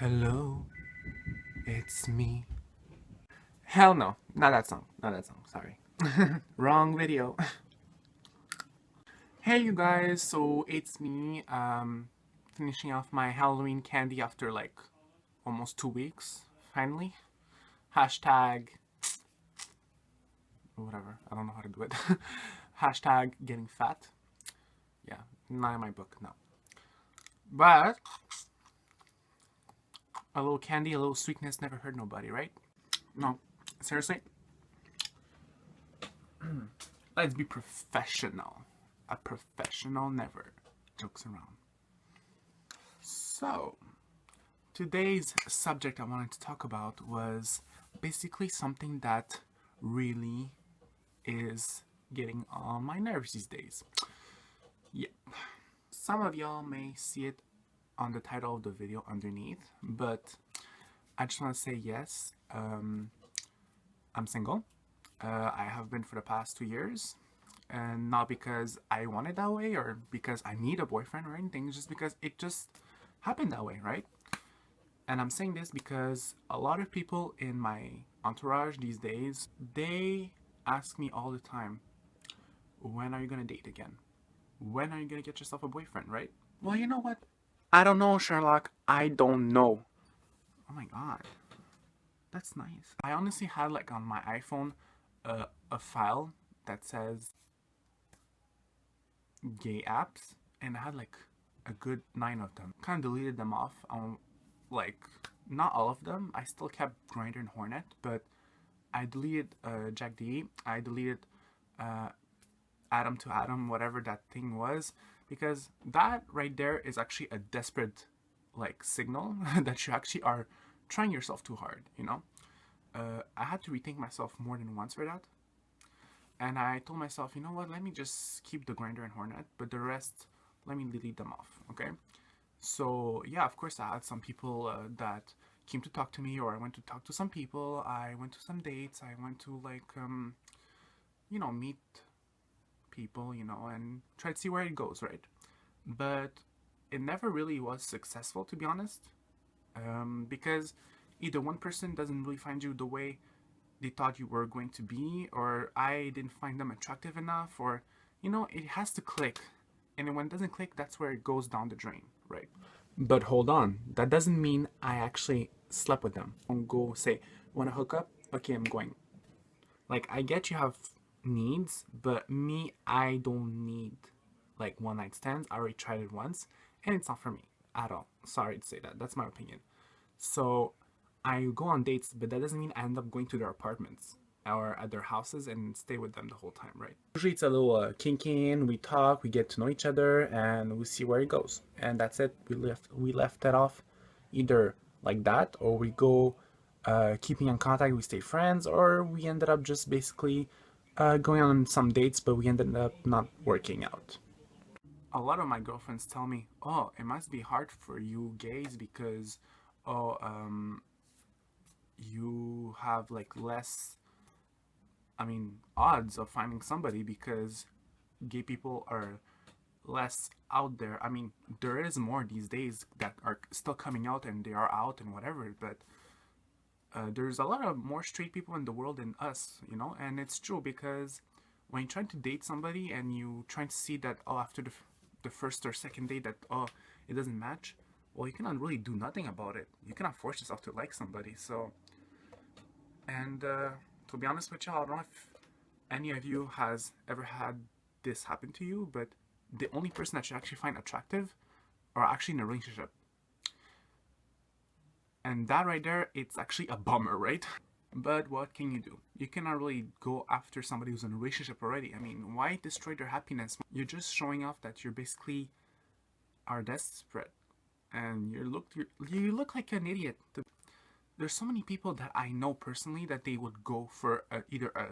Hello, it's me. Hell no, not that song. Not that song. Sorry. Wrong video. Hey, you guys. So it's me. Finishing off my Halloween candy after like almost 2 weeks. Finally. Hashtag whatever. I don't know how to do it. Hashtag getting fat. Yeah, not in my book. No. But a little candy, a little sweetness never hurt nobody, right? No. Seriously. Let's be professional. A professional never jokes around. So, today's subject I wanted to talk about was basically something that really is getting on my nerves these days. Yep. Some of y'all may see it on the title of the video underneath, but I just want to say yes, I'm single. I have been for the past 2 years, and not because I want it that way or because I need a boyfriend or anything, just because it just happened that way, right? And I'm saying this because a lot of people in my entourage these days, they ask me all the time, when are you gonna date again? When are you gonna get yourself a boyfriend, right? Well, you know what? I don't know, Sherlock. I don't know. Oh my god. That's nice. I honestly had like on my iPhone a file that says gay apps, and I had like a good 9 of them. Kind of deleted them off. Like not all of them. I still kept Grindr and Hornet, but I deleted Jack D. I deleted Atom to Atom, whatever that thing was, because that right there is actually a desperate like signal that you actually are trying yourself too hard. I had to rethink myself more than once for that. And I told myself, you know what, let me just keep the Grindr and Hornet, but the rest, let me delete them off, okay? So, yeah, of course, I had some people that came to talk to me, or I went to talk to some people, I went to some dates, I went to, like, meet people, and try to see where it goes, right? But it never really was successful, to be honest, because either one person doesn't really find you the way they thought you were going to be, or I didn't find them attractive enough, or it has to click. And when it doesn't click, that's where it goes down the drain, right? But hold on, that doesn't mean I actually slept with them. Don't go say, wanna hook up? Okay, I'm going. Like, I get you have needs, but me, I don't need like one night stands. I already tried it once, and it's not for me at all. Sorry to say that. That's my opinion. So I go on dates, but that doesn't mean I end up going to their apartments or at their houses and stay with them the whole time, right? Usually it's a little kinking, we talk, we get to know each other, and we see where it goes. And that's it. We left that off either like that, or we go keeping in contact, we stay friends, or we ended up just basically going on some dates, but we ended up not working out. A lot of my girlfriends tell me, oh, it must be hard for you gays because, oh, you have like less, odds of finding somebody because gay people are less out there. I mean, there is more these days that are still coming out and they are out and whatever, but there's a lot of more straight people in the world than us, and it's true because when you're trying to date somebody and you trying to see that, oh, after the first or second date that, oh, it doesn't match, well, you cannot really do nothing about it. You cannot force yourself to like somebody. So, and to be honest with you, I don't know if any of you has ever had this happen to you, but the only person that you actually find attractive are actually in a relationship. And that right there, it's actually a bummer, right? But what can you do? You cannot really go after somebody who's in a relationship already. I mean, why destroy their happiness? You're just showing off that you're basically are desperate, and you look like an idiot. There's so many people that I know personally that they would go for either a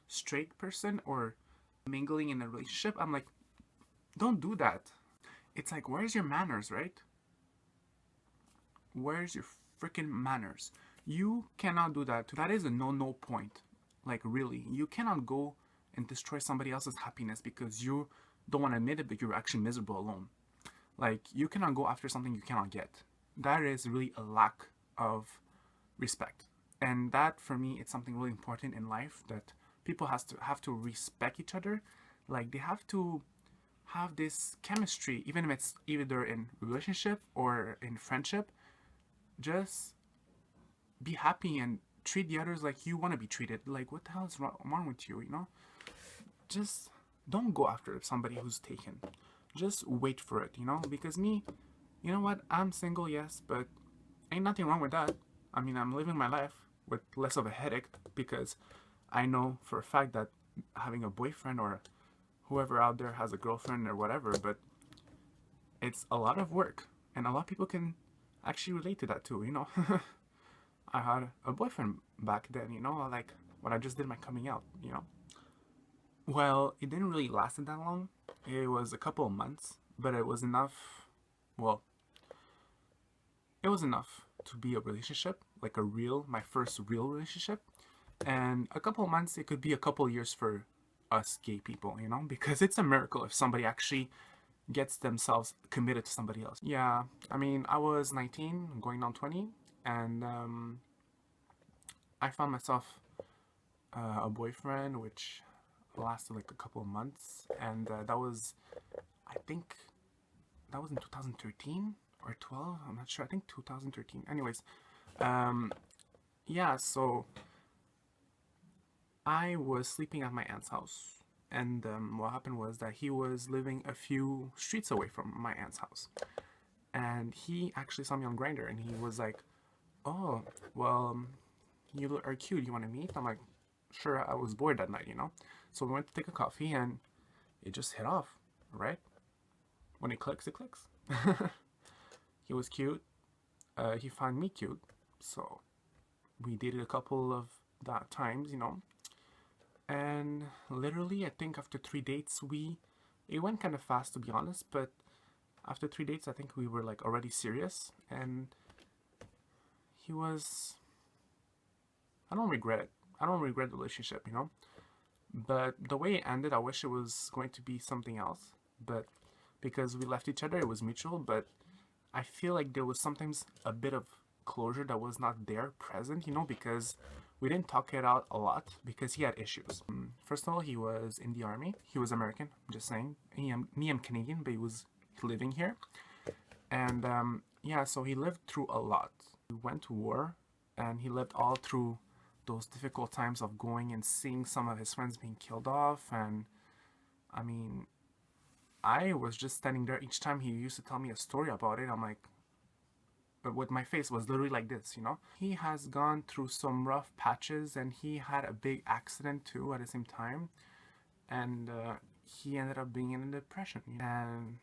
straight person or mingling in a relationship. I'm like, don't do that. It's like, where's your manners, right? Where's your freaking manners? You cannot do that. That is a no point. Like, really, you cannot go and destroy somebody else's happiness because you don't want to admit it, but you're actually miserable alone. Like, you cannot go after something you cannot get. that is really a lack of respect. And that for me, it's something really important in life, that people have to respect each other. Like they have to have this chemistry, even if it's either in relationship or in friendship. Just be happy and treat the others like you want to be treated. Like, what the hell is wrong with you, you know? Just don't go after somebody who's taken. Just wait for it, you know? Because me, you know what? I'm single, yes, but ain't nothing wrong with that. I mean, I'm living my life with less of a headache because I know for a fact that having a boyfriend or whoever out there has a girlfriend or whatever, but it's a lot of work. And a lot of people can actually relate to that too, you know? I had a boyfriend back then, you know, like when I just did my coming out, you know? Well, it didn't really last that long. It was a couple of months, but it was enough. Well, it was enough to be a relationship, like my first real relationship. And a couple of months, it could be a couple of years for us gay people, you know, because it's a miracle if somebody actually gets themselves committed to somebody else. Yeah, I mean, I was 19, going on 20, and I found myself a boyfriend, which lasted like a couple of months, and I think, that was in 2013 or 12. I'm not sure. I think 2013. Anyways, um, yeah. So I was sleeping at my aunt's house, and what happened was that he was living a few streets away from my aunt's house, and he actually saw me on Grindr, and he was like, "Oh, well, you are cute. You want to meet?" I'm like, "Sure." I was bored that night, you know. So we went to take a coffee, and it just hit off, right? When it clicks, it clicks. He was cute. He found me cute. So we dated a couple of that times, you know. And literally, I think after 3 dates, it went kind of fast to be honest, but after 3 dates, I think we were like already serious. And he was, I don't regret it. I don't regret the relationship, you know. But the way it ended, I wish it was going to be something else. But because we left each other, it was mutual. But I feel like there was sometimes a bit of closure that was not there present, you know, because we didn't talk it out a lot because he had issues. First of all, he was in the army. He was American, I'm just saying. Me, I'm Canadian, but he was living here. And yeah, so he lived through a lot. He went to war, and he lived all through those difficult times of going and seeing some of his friends being killed off. And I mean, I was just standing there each time he used to tell me a story about it. I'm like, but with my face was literally like this, you know? He has gone through some rough patches, and he had a big accident too at the same time. And he ended up being in a depression. And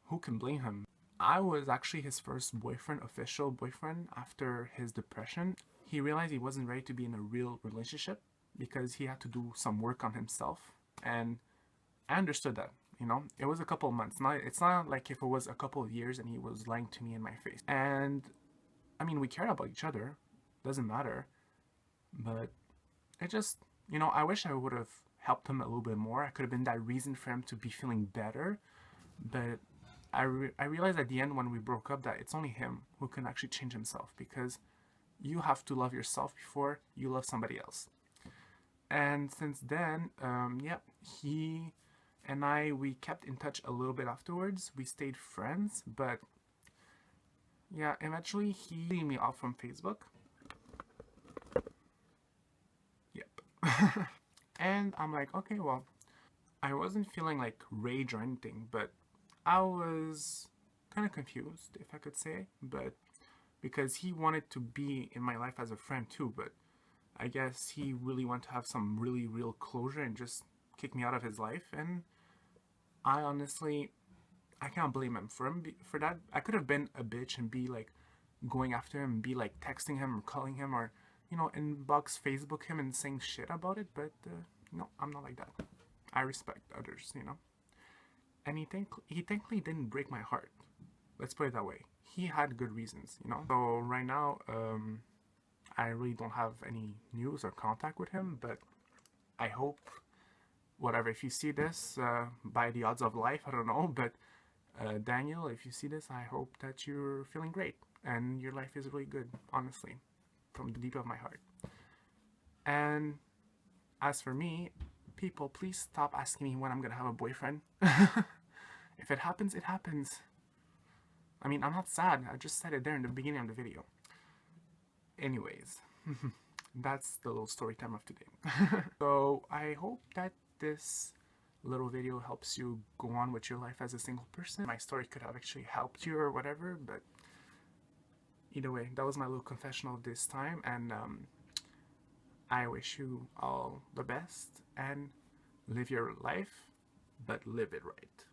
who can blame him? I was actually his first boyfriend, official boyfriend, after his depression. He realized he wasn't ready to be in a real relationship because he had to do some work on himself. And I understood that, you know. It was a couple of months. It's not like if it was a couple of years and he was lying to me in my face. And I mean, we cared about each other. Doesn't matter. But it just, you know, I wish I would have helped him a little bit more. I could have been that reason for him to be feeling better. But I realized at the end when we broke up that it's only him who can actually change himself, because you have to love yourself before you love somebody else. And since then, yeah, he and we kept in touch a little bit afterwards. We stayed friends, but yeah, eventually he threw me off from Facebook. Yep. And I'm like, okay, well, I wasn't feeling like rage or anything, but I was kind of confused, if I could say, but because he wanted to be in my life as a friend too, but I guess he really wanted to have some really real closure and just kick me out of his life. And I honestly, I can't blame him for that. I could have been a bitch and be like going after him and be like texting him or calling him, or you know, inbox Facebook him and saying shit about it, but no, I'm not like that. I respect others, you know. And he thankfully didn't break my heart. Let's put it that way. He had good reasons, you know. So right now, I really don't have any news or contact with him, but I hope, whatever, if you see this, by the odds of life, I don't know, but Daniel, if you see this, I hope that you're feeling great. and your life is really good, honestly, from the deep of my heart. And as for me, people, please stop asking me when I'm gonna have a boyfriend. If it happens, it happens. I mean, I'm not sad. I just said it there in the beginning of the video. Anyways, that's the little story time of today. So I hope that this little video helps you go on with your life as a single person. My story could have actually helped you or whatever, but either way, that was my little confessional this time, and I wish you all the best and live your life, but live it right.